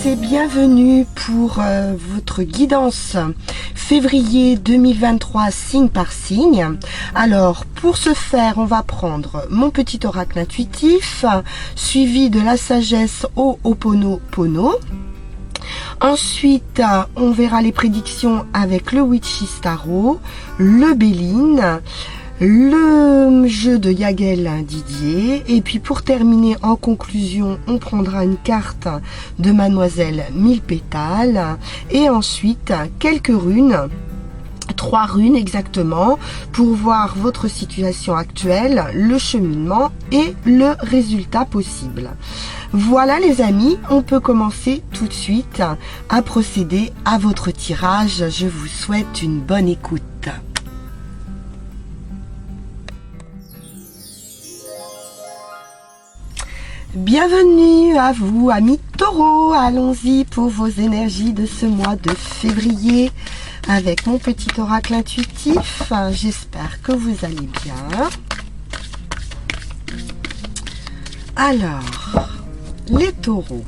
et bienvenue pour votre guidance février 2023 signe par signe. Alors pour ce faire, on va prendre mon petit oracle intuitif suivi de la sagesse Ho'oponopono. Ensuite, on verra les prédictions avec le Witch's Tarot, le Béline, le jeu de Yagel Didier, et puis pour terminer en conclusion, on prendra une carte de Mademoiselle Mille Pétales, et ensuite quelques runes, 3 runes exactement, pour voir votre situation actuelle, le cheminement et le résultat possible. Voilà les amis, on peut commencer tout de suite à procéder à votre tirage. Je vous souhaite une bonne écoute. Bienvenue à vous, amis taureaux. Allons-y pour vos énergies de ce mois de février avec mon petit oracle intuitif. J'espère que vous allez bien. Alors, les taureaux.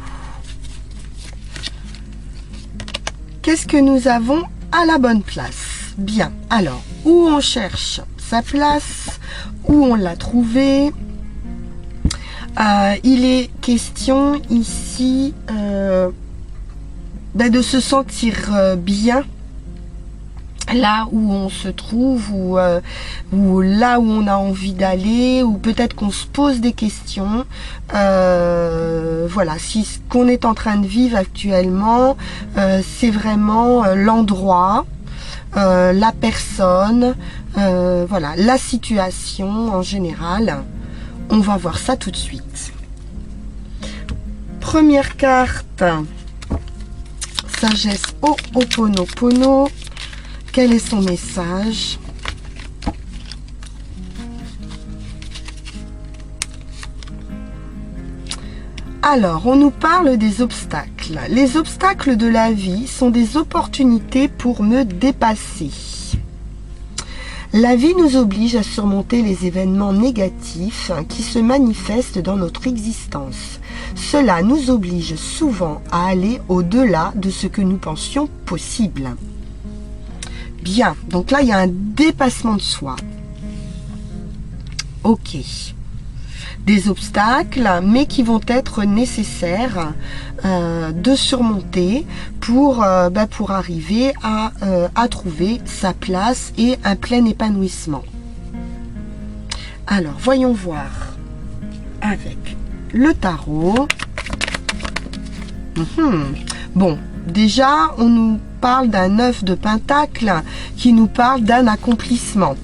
Qu'est-ce que nous avons à la bonne place? Bien, alors, où on cherche sa place, où on l'a trouvée. Il est question ici de se sentir bien là où on se trouve, ou là où on a envie d'aller, ou peut-être qu'on se pose des questions. Voilà, si ce qu'on est en train de vivre actuellement, c'est vraiment l'endroit, la personne, voilà, la situation en général. On va voir ça tout de suite. Première carte, sagesse Ho'oponopono. Quel est son message? Alors, on nous parle des obstacles. Les obstacles de la vie sont des opportunités pour me dépasser. La vie nous oblige à surmonter les événements négatifs qui se manifestent dans notre existence. Cela nous oblige souvent à aller au-delà de ce que nous pensions possible. Bien, donc là, il y a un dépassement de soi. Ok. Des obstacles, mais qui vont être nécessaires de surmonter pour arriver à trouver sa place et un plein épanouissement. Alors, voyons voir avec le tarot. Bon, déjà, on nous parle d'un 9 de pentacle qui nous parle d'un accomplissement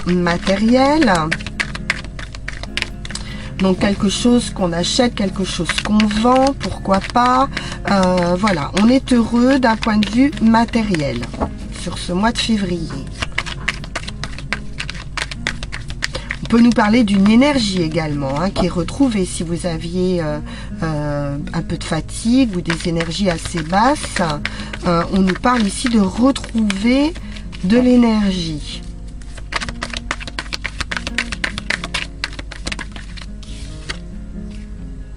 matériel. Donc quelque chose qu'on achète, quelque chose qu'on vend, pourquoi pas. Voilà, on est heureux d'un point de vue matériel sur ce mois de février. On peut nous parler d'une énergie également, qui est retrouvée si vous aviez un peu de fatigue ou des énergies assez basses. On nous parle ici de retrouver de l'énergie.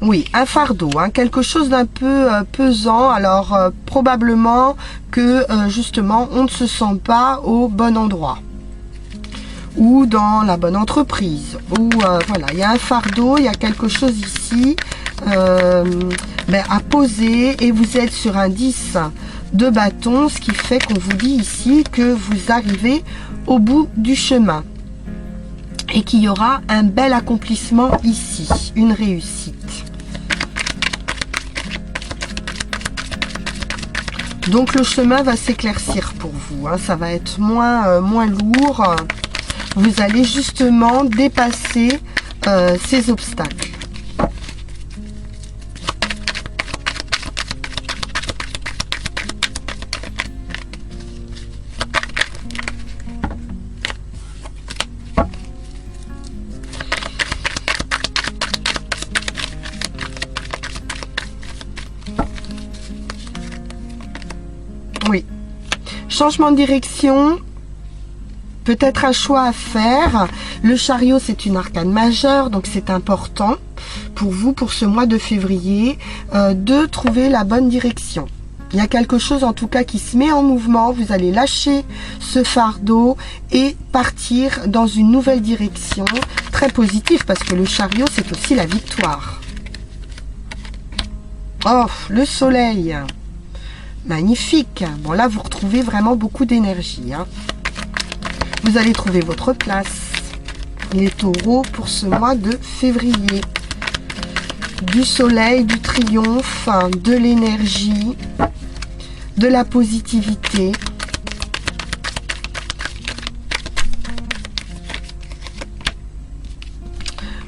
Oui, un fardeau, quelque chose d'un peu pesant. Alors probablement que justement on ne se sent pas au bon endroit ou dans la bonne entreprise. Ou voilà, il y a un fardeau, il y a quelque chose ici à poser, et vous êtes sur un 10 de bâton, ce qui fait qu'on vous dit ici que vous arrivez au bout du chemin et qu'il y aura un bel accomplissement ici, une réussite. Donc le chemin va s'éclaircir pour vous, ça va être moins lourd. Vous allez justement dépasser ces obstacles. Oui. Changement de direction. Peut-être un choix à faire. Le chariot, c'est une arcane majeure, donc c'est important pour vous, pour ce mois de février, de trouver la bonne direction. Il y a quelque chose en tout cas qui se met en mouvement, vous allez lâcher ce fardeau et partir dans une nouvelle direction, très positive parce que le chariot c'est aussi la victoire. Oh, le soleil, magnifique. Bon là vous retrouvez vraiment beaucoup d'énergie, hein. Vous allez trouver votre place, les taureaux, pour ce mois de février. Du soleil, du triomphe, de l'énergie, de la positivité.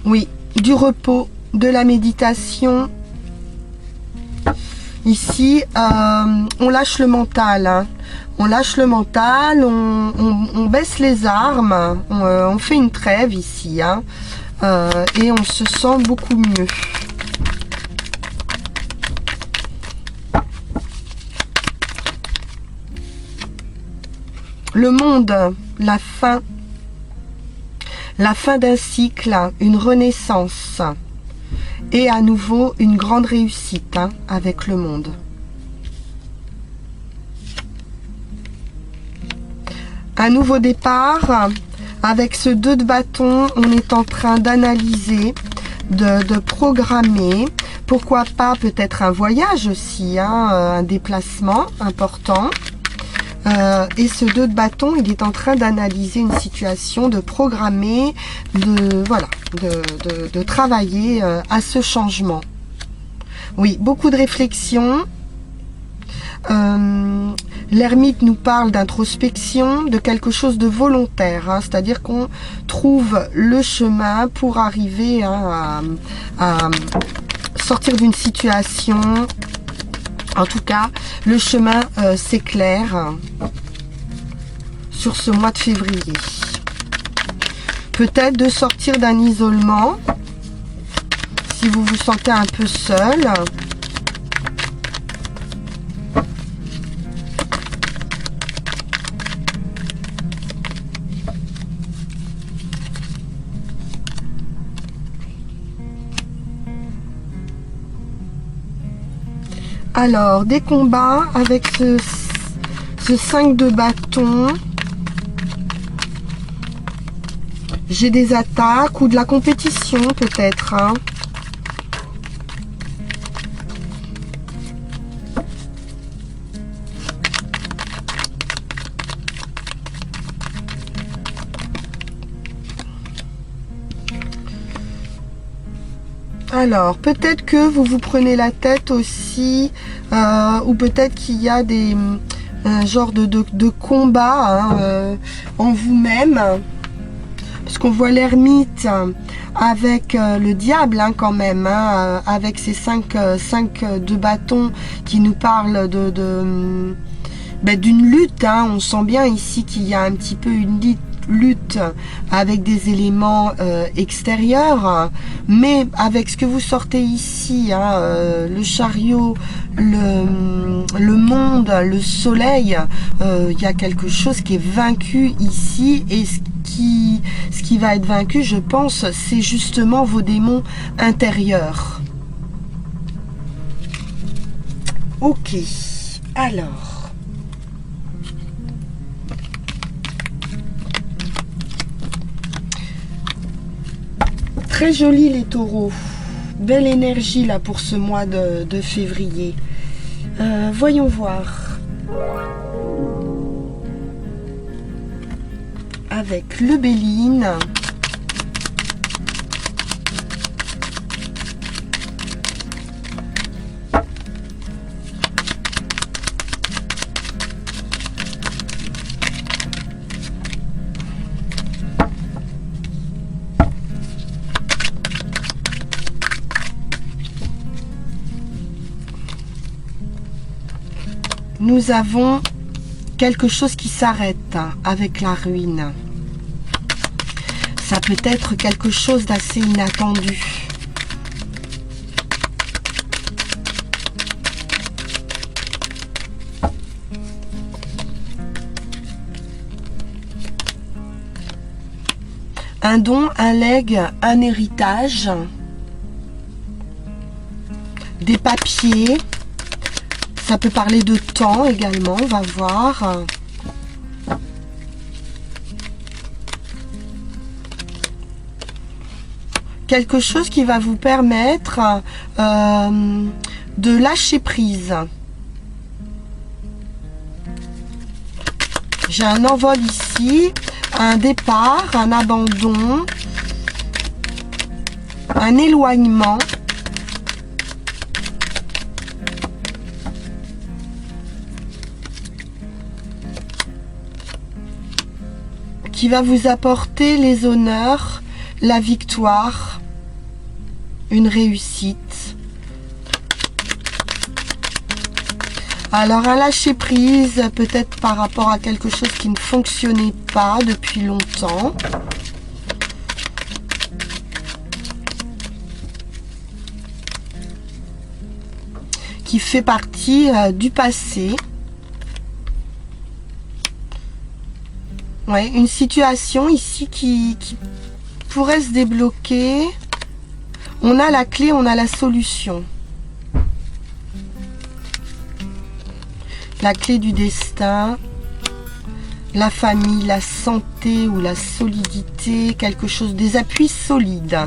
Oui, du repos, de la méditation. Ici, on lâche le mental, hein. On lâche le mental, on baisse les armes, on fait une trêve ici, hein, et on se sent beaucoup mieux. Le monde, la fin d'un cycle, une renaissance et à nouveau une grande réussite, hein, avec le monde. Un nouveau départ, avec ce 2 de bâton, on est en train d'analyser, de programmer, pourquoi pas peut-être un voyage aussi, hein, un déplacement important. Et ce 2 de bâton, il est en train d'analyser une situation, de programmer, de travailler à ce changement. Oui, beaucoup de réflexion. L'ermite nous parle d'introspection, de quelque chose de volontaire, hein, c'est-à-dire qu'on trouve le chemin pour arriver, hein, à sortir d'une situation. En tout cas, le chemin s'éclaire sur ce mois de février. Peut-être de sortir d'un isolement, si vous vous sentez un peu seul. Alors, des combats avec ce 5 de bâton. J'ai des attaques ou de la compétition peut-être, hein. Alors, peut-être que vous vous prenez la tête aussi, ou peut-être qu'il y a un genre de combat, hein, en vous-même. Parce qu'on voit l'ermite avec le diable, hein, quand même, hein, avec ces 5 de bâton qui nous parlent d'une lutte, hein. On sent bien ici qu'il y a un petit peu une lutte avec des éléments extérieurs, mais avec ce que vous sortez ici, hein, le chariot, le monde, le soleil, il y a quelque chose qui est vaincu ici, et ce qui va être vaincu, je pense, c'est justement vos démons intérieurs. Ok, alors très joli les taureaux, belle énergie là pour ce mois de février. Voyons voir. Avec le Béline. Nous avons quelque chose qui s'arrête avec la ruine. Ça peut être quelque chose d'assez inattendu. Un don, un legs, un héritage. des papiers. Ça peut parler de temps également, on va voir. Quelque chose qui va vous permettre de lâcher prise. J'ai un envol ici, un départ, un abandon, un éloignement. Qui va vous apporter les honneurs, la victoire, une réussite. Alors un lâcher prise, peut-être par rapport à quelque chose qui ne fonctionnait pas depuis longtemps. Qui fait partie du passé. Ouais, une situation ici qui pourrait se débloquer. On a la clé, on a la solution. La clé du destin, la famille, la santé ou la solidité, quelque chose, des appuis solides.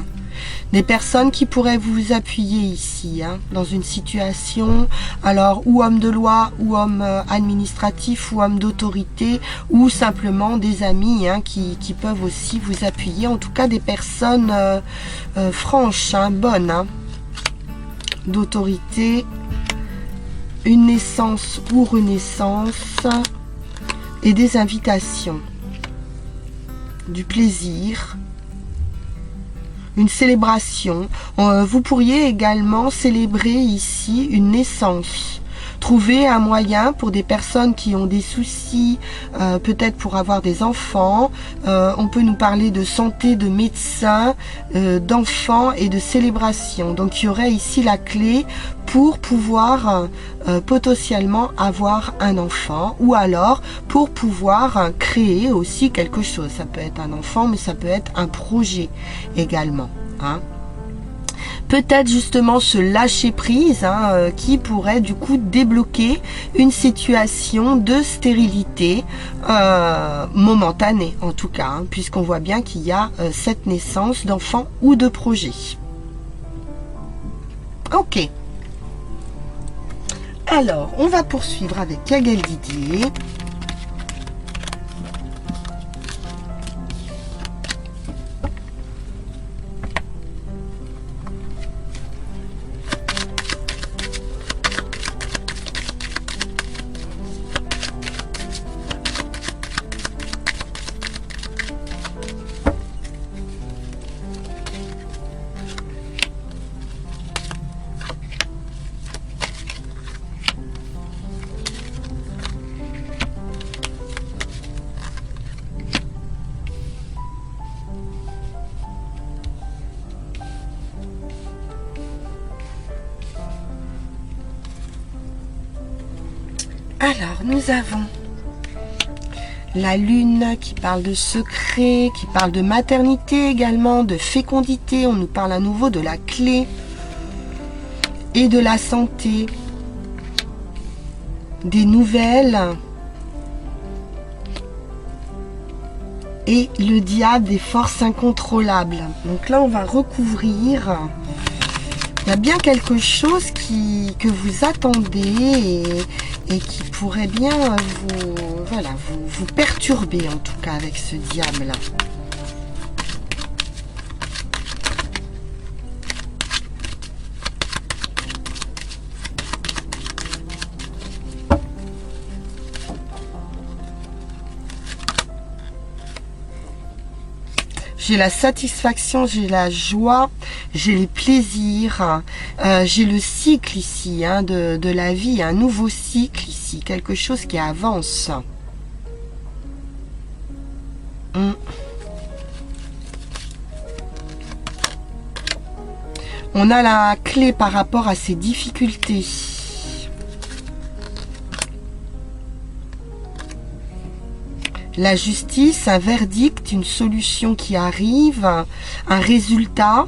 Des personnes qui pourraient vous appuyer ici, hein, dans une situation, alors ou homme de loi, ou homme administratif, ou homme d'autorité, ou simplement des amis hein, qui peuvent aussi vous appuyer. En tout cas, des personnes franches, hein, bonnes, hein, d'autorité, une naissance ou renaissance, et des invitations, du plaisir. Une célébration. Vous pourriez également célébrer ici une naissance. Trouver un moyen pour des personnes qui ont des soucis, peut-être pour avoir des enfants. On peut nous parler de santé, de médecins, d'enfants et de célébration. Donc il y aurait ici la clé pour pouvoir potentiellement avoir un enfant ou alors pour pouvoir créer aussi quelque chose. Ça peut être un enfant mais ça peut être un projet également. Hein. Peut-être justement ce lâcher prise hein, qui pourrait du coup débloquer une situation de stérilité momentanée en tout cas, hein, puisqu'on voit bien qu'il y a cette naissance d'enfants ou de projets. Ok. Alors, on va poursuivre avec Yagel Didier. Alors, nous avons la lune qui parle de secret, qui parle de maternité également, de fécondité. On nous parle à nouveau de la clé et de la santé, des nouvelles et le diable des forces incontrôlables. Donc là, on va recouvrir. Il y a bien quelque chose que vous attendez et qui pourrait bien vous perturber en tout cas avec ce diable-là. J'ai la satisfaction, j'ai la joie, j'ai les plaisirs, j'ai le cycle ici hein, de la vie, un nouveau cycle ici, quelque chose qui avance. On a la clé par rapport à ces difficultés. La justice, un verdict, une solution qui arrive, un résultat.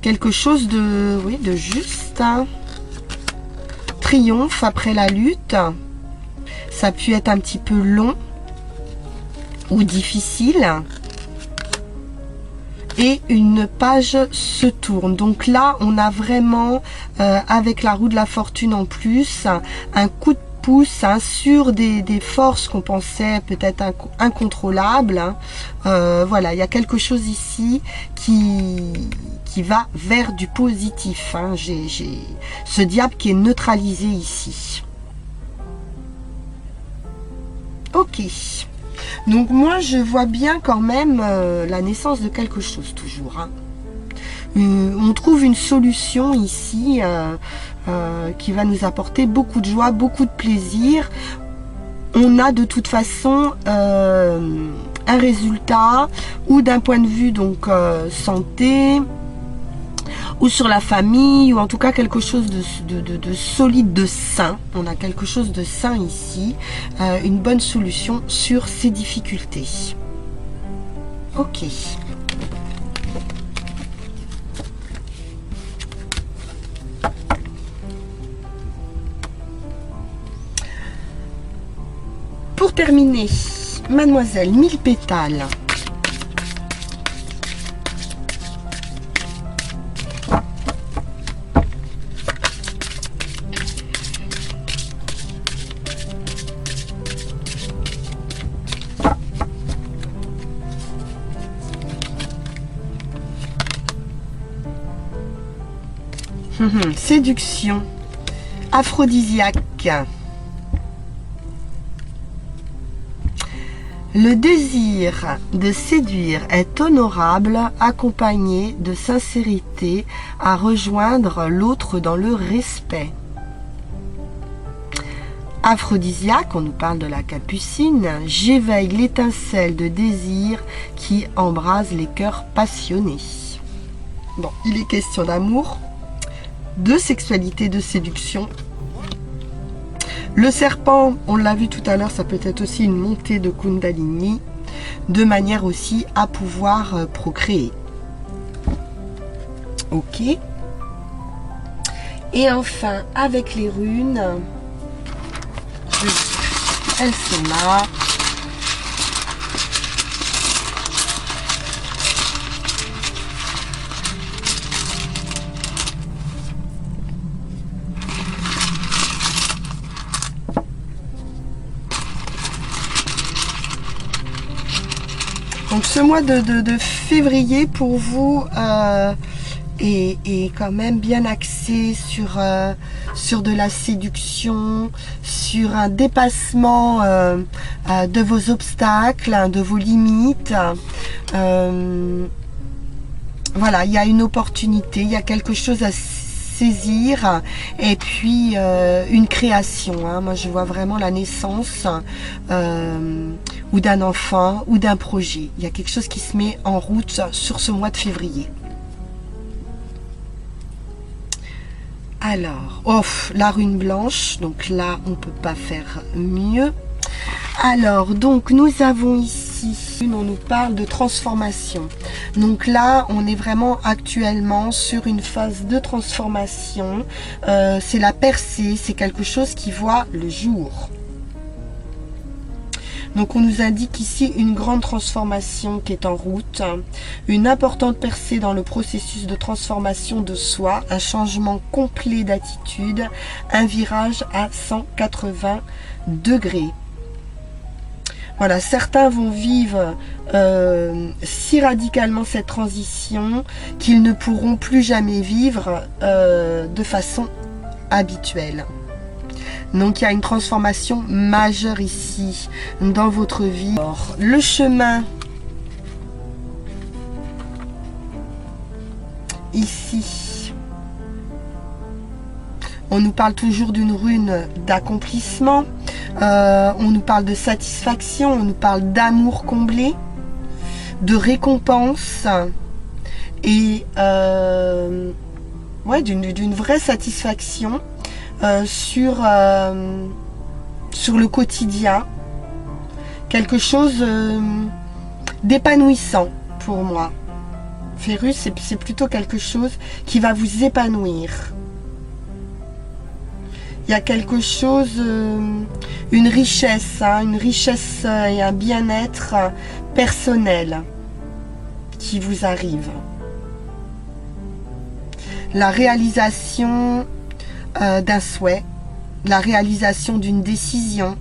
quelque chose de, oui, de juste, hein. Triomphe après la lutte. Ça a pu être un petit peu long ou difficile. Et une page se tourne. Donc là, on a vraiment, avec la roue de la fortune en plus, un coup de pouce, hein, sur des forces qu'on pensait peut-être incontrôlables. Hein. Voilà, il y a quelque chose ici qui va vers du positif. Hein. J'ai ce diable qui est neutralisé ici. Ok. Donc moi, je vois bien quand même la naissance de quelque chose toujours. Hein. On trouve une solution ici qui va nous apporter beaucoup de joie, beaucoup de plaisir. On a de toute façon un résultat, ou d'un point de vue donc santé, ou sur la famille, ou en tout cas quelque chose de solide, de sain. On a quelque chose de sain ici, une bonne solution sur ces difficultés. Ok. Pour terminer, Mademoiselle 1000 pétales. Séduction, aphrodisiaque. Le désir de séduire est honorable, accompagné de sincérité à rejoindre l'autre dans le respect. Aphrodisiaque, on nous parle de la capucine, j'éveille l'étincelle de désir qui embrase les cœurs passionnés. Bon, il est question d'amour, de sexualité, de séduction. Le serpent, on l'a vu tout à l'heure, ça peut être aussi une montée de Kundalini, de manière aussi à pouvoir procréer. Ok. Et enfin, avec les runes, elles sont là. Donc ce mois de février pour vous est quand même bien axé sur de la séduction, sur un dépassement de vos obstacles, de vos limites. Voilà, il y a une opportunité, il y a quelque chose à saisir, et puis une création. Hein. Moi je vois vraiment la naissance ou d'un enfant ou d'un projet. Il y a quelque chose qui se met en route sur ce mois de février. Alors, la rune blanche, donc là on peut pas faire mieux. Alors, donc nous avons ici, on nous parle de transformation. Donc là, on est vraiment actuellement sur une phase de transformation. C'est la percée, c'est quelque chose qui voit le jour. Donc on nous indique ici une grande transformation qui est en route, une importante percée dans le processus de transformation de soi, un changement complet d'attitude, un virage à 180 degrés. Voilà, certains vont vivre si radicalement cette transition qu'ils ne pourront plus jamais vivre de façon habituelle. Donc il y a une transformation majeure ici dans votre vie. Alors, le chemin ici, on nous parle toujours d'une rune d'accomplissement, on nous parle de satisfaction, on nous parle d'amour comblé, de récompense et ouais, d'une vraie satisfaction. Sur le quotidien, quelque chose d'épanouissant pour moi. Phérus, c'est plutôt quelque chose qui va vous épanouir. Il y a quelque chose, une richesse et un bien-être personnel qui vous arrive. La réalisation d'un souhait, la réalisation d'une décision,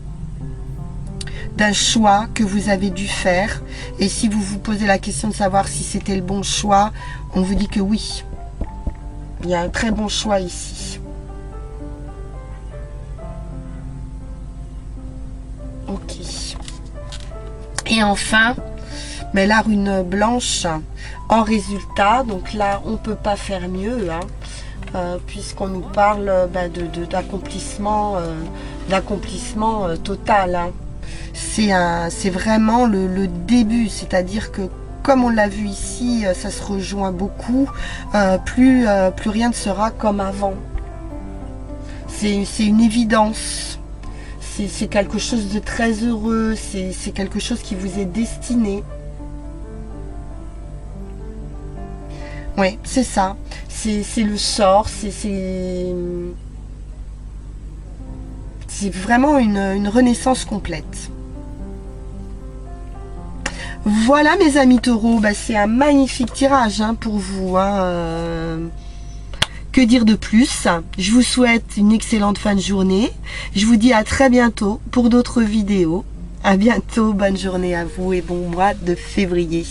d'un choix que vous avez dû faire. Et si vous vous posez la question de savoir si c'était le bon choix, on vous dit que oui. Il y a un très bon choix ici. Ok. Et enfin, mais la rune blanche en résultat, donc là on peut pas faire mieux, hein, puisqu'on nous parle d'accomplissement total. Hein. C'est vraiment le début, c'est-à-dire que comme on l'a vu ici, ça se rejoint beaucoup, plus rien ne sera comme avant. C'est une évidence. C'est quelque chose de très heureux, c'est quelque chose qui vous est destiné. Oui, c'est ça. C'est le sort, c'est vraiment une renaissance complète. Voilà mes amis taureaux, c'est un magnifique tirage hein, pour vous. Hein, Que dire de plus? Je vous souhaite une excellente fin de journée. Je vous dis à très bientôt pour d'autres vidéos. À bientôt, bonne journée à vous et bon mois de février.